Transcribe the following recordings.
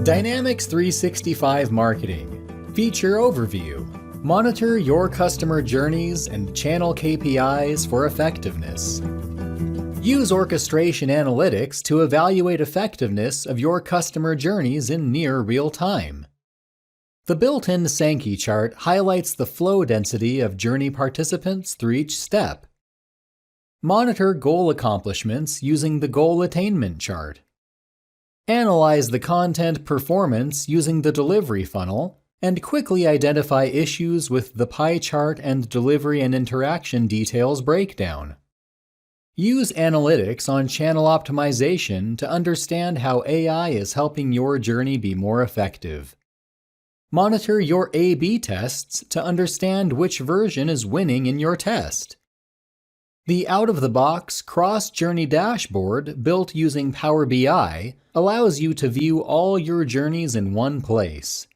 Dynamics 365 Marketing. Feature Overview. Monitor your customer journeys and channel KPIs for effectiveness. Use orchestration analytics to evaluate effectiveness of your customer journeys in near real time. The built-in Sankey chart highlights the flow density of journey participants through each step. Monitor goal accomplishments using the goal attainment chart. Analyze the content performance using the delivery funnel, and quickly identify issues with the pie chart and delivery and interaction details breakdown. Use analytics on channel optimization to understand how AI is helping your journey be more effective. Monitor your A/B tests to understand which version is winning in your test. The out-of-the-box cross-journey dashboard built using Power BI allows you to view all your journeys in one place.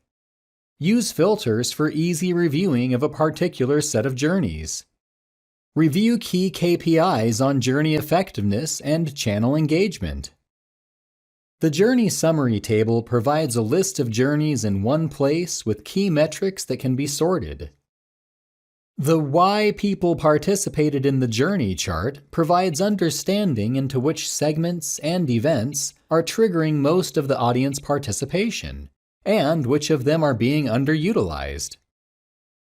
Use filters for easy reviewing of a particular set of journeys. Review key KPIs on journey effectiveness and channel engagement. The Journey Summary table provides a list of journeys in one place with key metrics that can be sorted. The Why People Participated in the Journey chart provides understanding into which segments and events are triggering most of the audience participation, and which of them are being underutilized.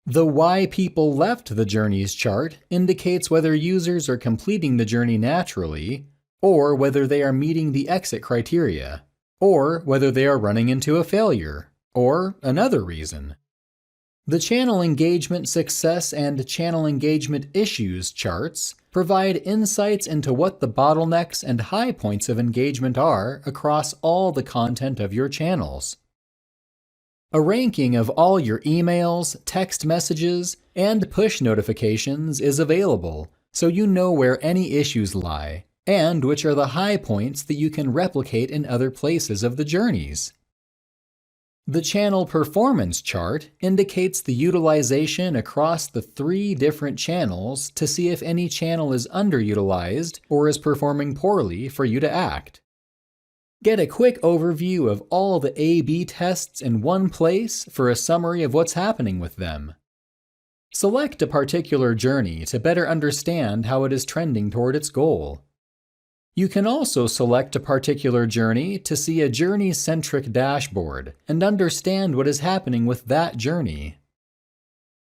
The Why People Left the Journeys chart indicates whether users are completing the journey naturally, or whether they are meeting the exit criteria, or whether they are running into a failure, or another reason. The Channel Engagement Success and Channel Engagement Issues charts provide insights into what the bottlenecks and high points of engagement are across all the content of your channels. A ranking of all your emails, text messages, and push notifications is available, so you know where any issues lie, and which are the high points that you can replicate in other places of the journeys. The Channel Performance chart indicates the utilization across the 3 different channels to see if any channel is underutilized or is performing poorly for you to act. Get a quick overview of all the A/B tests in one place for a summary of what's happening with them. Select a particular journey to better understand how it is trending toward its goal. You can also select a particular journey to see a journey-centric dashboard and understand what is happening with that journey.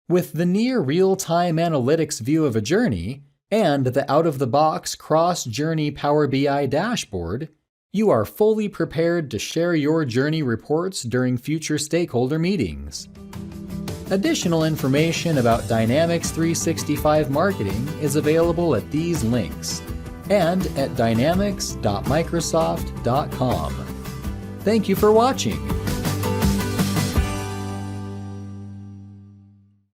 With the near real-time analytics view of a journey and the out-of-the-box cross-journey Power BI dashboard, you are fully prepared to share your journey reports during future stakeholder meetings. Additional information about Dynamics 365 Marketing is available at these links and at dynamics.microsoft.com. Thank you for watching.